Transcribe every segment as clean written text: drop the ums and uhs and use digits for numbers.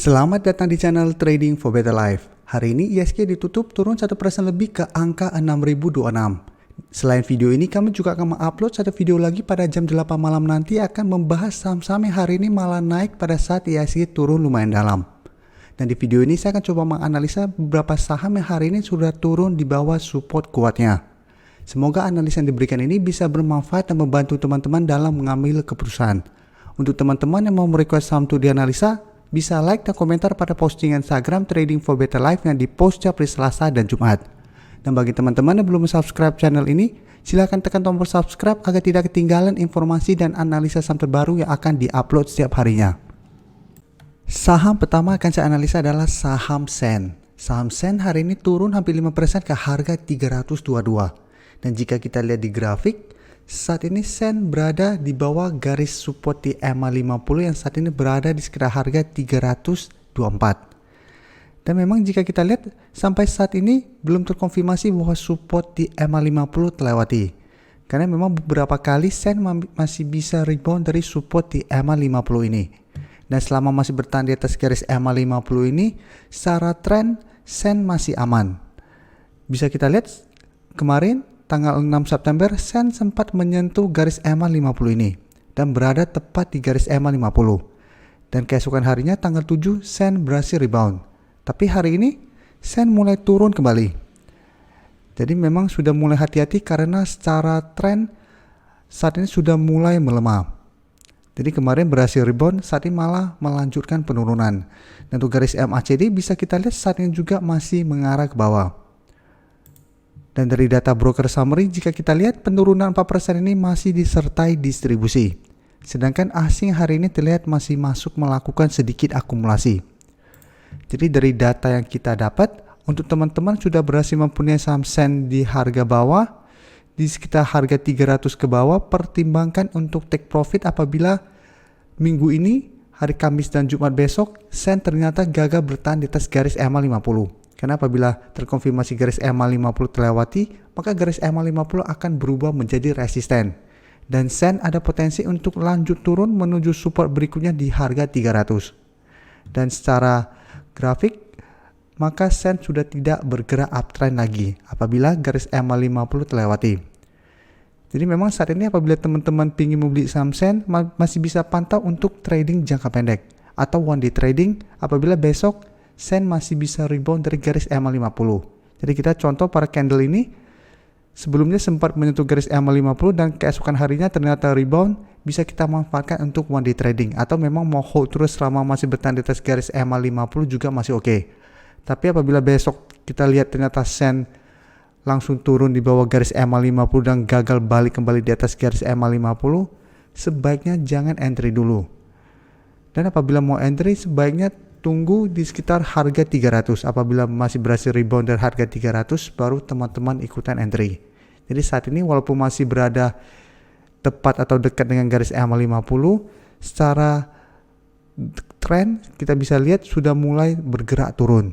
Selamat datang di channel Trading for Better Life. Hari ini ISG ditutup turun 1% lebih ke angka 6026. Selain video ini, kami juga akan mengupload satu video lagi pada jam 8 malam nanti akan membahas saham-saham yang hari ini malah naik pada saat ISG turun lumayan dalam. Dan di video ini saya akan coba menganalisa beberapa saham yang hari ini sudah turun di bawah support kuatnya. Semoga analisa yang diberikan ini bisa bermanfaat dan membantu teman-teman dalam mengambil keputusan. Untuk teman-teman yang mau merequest saham untuk dianalisa, bisa like dan komentar pada postingan Instagram Trading for Better Life yang dipost setiap hari Selasa dan Jumat. Dan bagi teman-teman yang belum subscribe channel ini, silahkan tekan tombol subscribe agar tidak ketinggalan informasi dan analisa saham terbaru yang akan diupload setiap harinya. Saham pertama akan saya analisa adalah saham Sen. Saham Sen hari ini turun hampir 5% ke harga 322. Dan jika kita lihat di grafik, saat ini Sen berada di bawah garis support di EMA50 yang saat ini berada di sekitar harga 324. Dan memang jika kita lihat sampai saat ini belum terkonfirmasi bahwa support di EMA50 terlewati. Karena memang beberapa kali Sen masih bisa rebound dari support di EMA50 ini. Dan selama masih bertahan di atas garis EMA50 ini, secara tren Sen masih aman. Bisa kita lihat kemarin tanggal 6 September, Sen sempat menyentuh garis EMA50 ini dan berada tepat di garis EMA50. Dan keesokan harinya tanggal 7, Sen berhasil rebound. Tapi hari ini, Sen mulai turun kembali. Jadi memang sudah mulai hati-hati karena secara tren saat ini sudah mulai melemah. Jadi kemarin berhasil rebound, saat ini malah melanjutkan penurunan. Dan untuk garis MACD bisa kita lihat saat ini juga masih mengarah ke bawah. Dan dari data broker summary, jika kita lihat penurunan 4% ini masih disertai distribusi. Sedangkan asing hari ini terlihat masih masuk melakukan sedikit akumulasi. Jadi dari data yang kita dapat, untuk teman-teman sudah berhasil mempunyai saham Sen di harga bawah, di sekitar harga 300 ke bawah, pertimbangkan untuk take profit apabila minggu ini, hari Kamis dan Jumat besok, Sen ternyata gagal bertahan di atas garis EMA50. Karena apabila terkonfirmasi garis EMA50 terlewati, maka garis EMA50 akan berubah menjadi resisten. Dan Sen ada potensi untuk lanjut turun menuju support berikutnya di harga 300. Dan secara grafik, maka Sen sudah tidak bergerak uptrend lagi apabila garis EMA50 terlewati. Jadi memang saat ini apabila teman-teman ingin membeli saham Sen, masih bisa pantau untuk trading jangka pendek. Atau one day trading apabila besok Sen masih bisa rebound dari garis EMA50. Jadi kita contoh para candle ini sebelumnya sempat menyentuh garis EMA50 dan keesokan harinya ternyata rebound, bisa kita manfaatkan untuk one day trading atau memang mau hold terus selama masih bertahan di atas garis EMA50 juga masih oke. Tapi apabila besok kita lihat ternyata Sen langsung turun di bawah garis EMA50 dan gagal balik kembali di atas garis EMA50, sebaiknya jangan entry dulu. Dan apabila mau entry sebaiknya tunggu di sekitar harga 300. Apabila masih berhasil rebound dari harga 300, baru teman-teman ikutan entry. Jadi saat ini walaupun masih berada tepat atau dekat dengan garis EMA50, secara tren kita bisa lihat sudah mulai bergerak turun.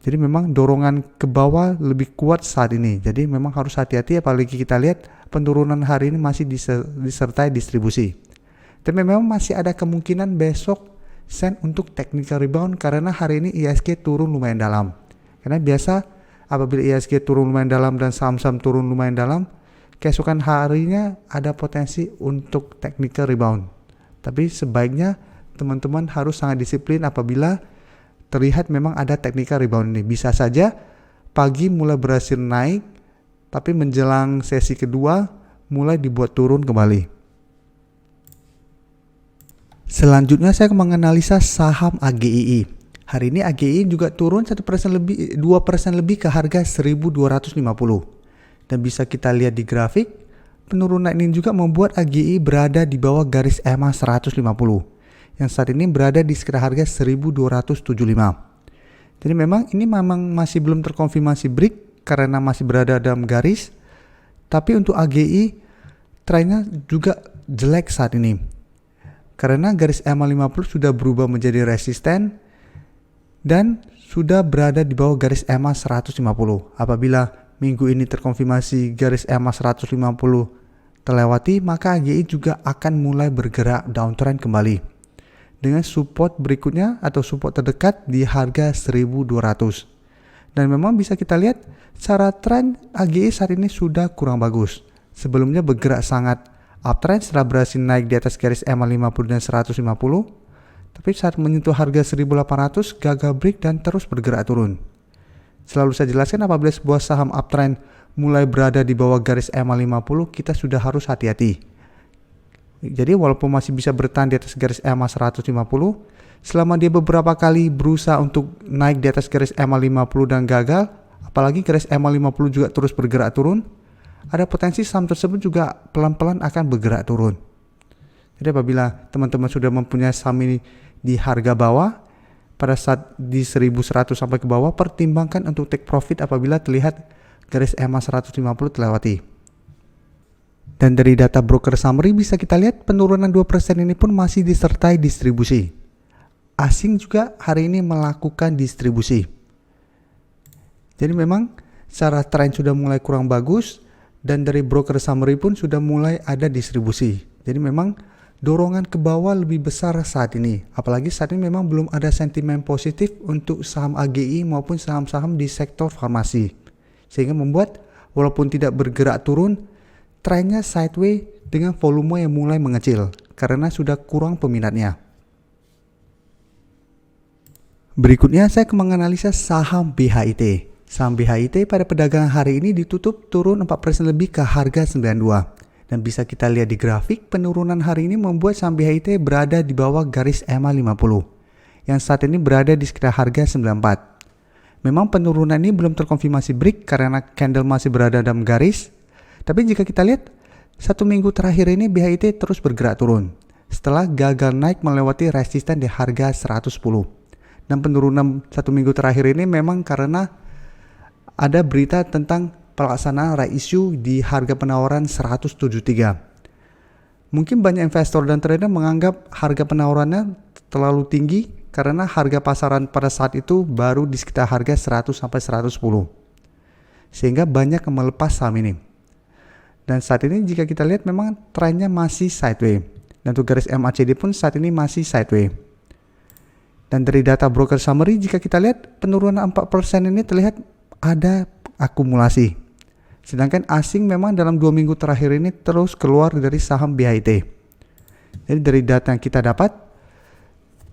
Jadi memang dorongan ke bawah lebih kuat saat ini. Jadi memang harus hati-hati apalagi kita lihat penurunan hari ini masih disertai distribusi. Tapi memang masih ada kemungkinan besok Sen untuk technical rebound karena hari ini ISG turun lumayan dalam. Karena biasa apabila ISG turun lumayan dalam dan saham-saham turun lumayan dalam, keesokan harinya ada potensi untuk technical rebound. Tapi sebaiknya teman-teman harus sangat disiplin apabila terlihat memang ada technical rebound ini. Bisa saja pagi mulai berhasil naik, tapi menjelang sesi kedua mulai dibuat turun kembali. Selanjutnya saya akan menganalisa saham AGII. Hari ini AGII juga turun 2% lebih ke harga 1.250. Dan bisa kita lihat di grafik, penurunan ini juga membuat AGII berada di bawah garis EMA 150 yang saat ini berada di sekitar harga 1.275. Jadi memang ini masih belum terkonfirmasi break karena masih berada dalam garis. Tapi untuk AGI trennya juga jelek saat ini. Karena garis EMA50 sudah berubah menjadi resisten dan sudah berada di bawah garis EMA 150. Apabila minggu ini terkonfirmasi garis EMA 150 terlewati, maka AGI juga akan mulai bergerak downtrend kembali. dengan support berikutnya atau support terdekat di harga 1200. Dan memang bisa kita lihat secara tren AGE saat ini sudah kurang bagus. Sebelumnya bergerak sangat uptrend setelah berhasil naik di atas garis EMA 50 dan 150. Tapi saat menyentuh harga 1800 gagal break dan terus bergerak turun. Selalu saya jelaskan apabila sebuah saham uptrend mulai berada di bawah garis EMA 50, kita sudah harus hati-hati. Jadi walaupun masih bisa bertahan di atas garis EMA 150, selama dia beberapa kali berusaha untuk naik di atas garis EMA 50 dan gagal, apalagi garis EMA 50 juga terus bergerak turun, ada potensi saham tersebut juga pelan-pelan akan bergerak turun. Jadi apabila teman-teman sudah mempunyai saham ini di harga bawah, pada saat di 1100 sampai ke bawah, pertimbangkan untuk take profit apabila terlihat garis EMA 150 terlewati. Dan dari data broker summary bisa kita lihat penurunan 2% ini pun masih disertai distribusi. Asing juga hari ini melakukan distribusi. Jadi memang secara tren sudah mulai kurang bagus dan dari broker summary pun sudah mulai ada distribusi. Jadi memang dorongan ke bawah lebih besar saat ini. Apalagi saat ini memang belum ada sentimen positif untuk saham AGI maupun saham-saham di sektor farmasi. Sehingga membuat walaupun tidak bergerak turun, trennya sideways dengan volume yang mulai mengecil karena sudah kurang peminatnya. Berikutnya saya akan menganalisa saham BHIT. Saham BHIT pada perdagangan hari ini ditutup turun 4% lebih ke harga 92. Dan bisa kita lihat di grafik, penurunan hari ini membuat saham BHIT berada di bawah garis EMA 50 yang saat ini berada di sekitar harga 94. Memang penurunan ini belum terkonfirmasi break karena candle masih berada dalam garis. Tapi jika kita lihat, 1 minggu terakhir ini BHIT terus bergerak turun setelah gagal naik melewati resisten di harga 110. Dan penurunan 1 minggu terakhir ini memang karena ada berita tentang pelaksanaan right issue di harga penawaran 173. Mungkin banyak investor dan trader menganggap harga penawarannya terlalu tinggi karena harga pasaran pada saat itu baru di sekitar harga 100 sampai 110. Sehingga banyak yang melepas saham ini. Dan saat ini jika kita lihat memang trennya masih sideways. Dan untuk garis MACD pun saat ini masih sideways. Dan dari data broker summary jika kita lihat penurunan 4% ini terlihat ada akumulasi. Sedangkan asing memang dalam 2 minggu terakhir ini terus keluar dari saham BHIT. Jadi dari data yang kita dapat,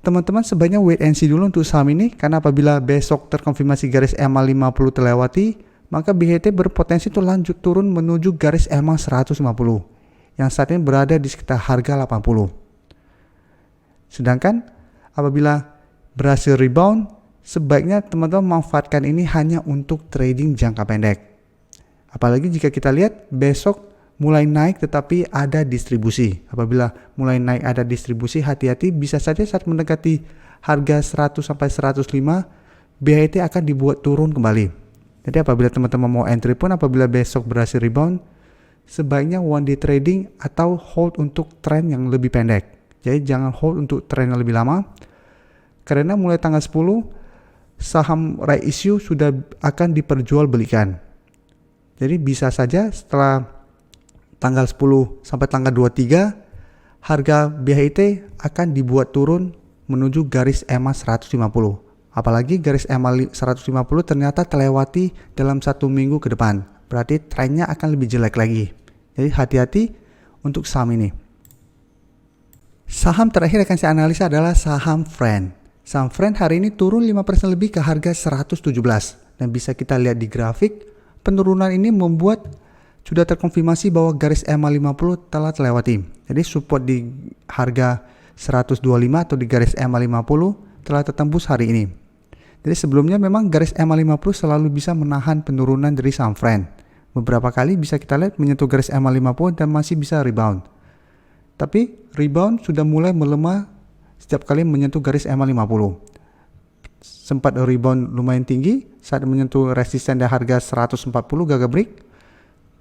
teman-teman sebaiknya wait and see dulu untuk saham ini karena apabila besok terkonfirmasi garis EMA 50 terlewati, maka BHIT berpotensi itu lanjut turun menuju garis EMA 150 yang saat ini berada di sekitar harga 80. Sedangkan apabila berhasil rebound, sebaiknya teman-teman manfaatkan ini hanya untuk trading jangka pendek. Apalagi jika kita lihat besok mulai naik tetapi ada distribusi. Apabila mulai naik ada distribusi, hati-hati bisa saja saat mendekati harga 100 sampai 105 BHIT akan dibuat turun kembali. Jadi apabila teman-teman mau entry pun apabila besok berhasil rebound, sebaiknya one day trading atau hold untuk tren yang lebih pendek. Jadi jangan hold untuk tren yang lebih lama. Karena mulai tanggal 10, saham right issue sudah akan diperjualbelikan. Jadi bisa saja setelah tanggal 10 sampai tanggal 23, harga BHIT akan dibuat turun menuju garis EMA 150. Apalagi garis EMA 150 ternyata terlewati dalam 1 minggu ke depan. Berarti trennya akan lebih jelek lagi. Jadi hati-hati untuk saham ini. Saham terakhir akan saya analisa adalah saham Friend. Saham Friend hari ini turun 5% lebih ke harga 117. Dan bisa kita lihat di grafik, penurunan ini membuat sudah terkonfirmasi bahwa garis EMA 50 telah terlewati. Jadi support di harga 125 atau di garis EMA 50 telah tertembus hari ini. Jadi sebelumnya memang garis EMA 50 selalu bisa menahan penurunan dari saham Friend. Beberapa kali bisa kita lihat menyentuh garis EMA 50 dan masih bisa rebound. Tapi rebound sudah mulai melemah setiap kali menyentuh garis EMA 50. Sempat rebound lumayan tinggi saat menyentuh resisten di harga 140 gagal break.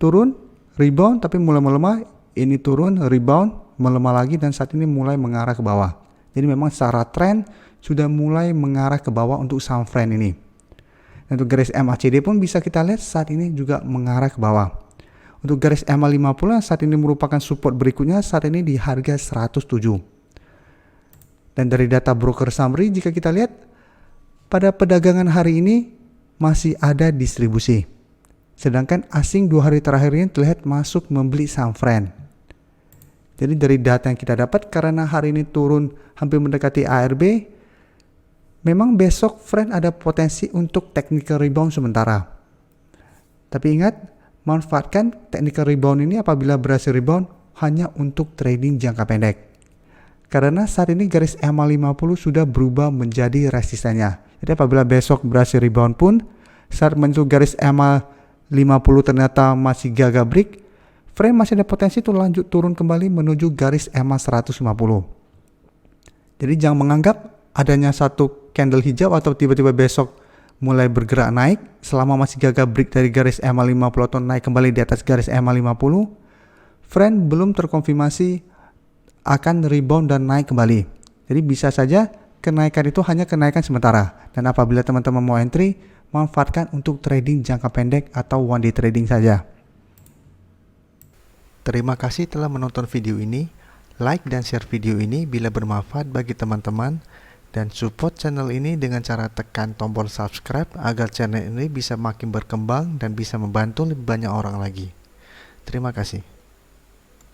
Turun, rebound tapi mulai melemah. Ini turun, rebound, melemah lagi dan saat ini mulai mengarah ke bawah. Jadi memang secara tren sudah mulai mengarah ke bawah untuk saham Friend ini. Dan untuk garis MACD pun bisa kita lihat saat ini juga mengarah ke bawah. Untuk garis EMA 50 saat ini merupakan support berikutnya saat ini di harga 107. Dan dari data broker summary jika kita lihat pada perdagangan hari ini masih ada distribusi. Sedangkan asing 2 hari terakhir ini terlihat masuk membeli saham Friend. Jadi dari data yang kita dapat karena hari ini turun hampir mendekati ARB, memang besok Friend ada potensi untuk technical rebound sementara. Tapi ingat, manfaatkan technical rebound ini apabila berhasil rebound hanya untuk trading jangka pendek. Karena saat ini garis EMA 50 sudah berubah menjadi resistennya. Jadi apabila besok berhasil rebound pun, saat menyentuh garis EMA 50 ternyata masih gagal break, Friend masih ada potensi untuk lanjut turun kembali menuju garis EMA 150. Jadi jangan menganggap adanya satu candle hijau atau tiba-tiba besok mulai bergerak naik selama masih gagal break dari garis EMA 50 atau naik kembali di atas garis EMA 50. Friend belum terkonfirmasi akan rebound dan naik kembali. Jadi bisa saja kenaikan itu hanya kenaikan sementara. Dan apabila teman-teman mau entry, manfaatkan untuk trading jangka pendek atau one day trading saja. Terima kasih telah menonton video ini. Like dan share video ini bila bermanfaat bagi teman-teman. Dan support channel ini dengan cara tekan tombol subscribe agar channel ini bisa makin berkembang dan bisa membantu lebih banyak orang lagi. Terima kasih.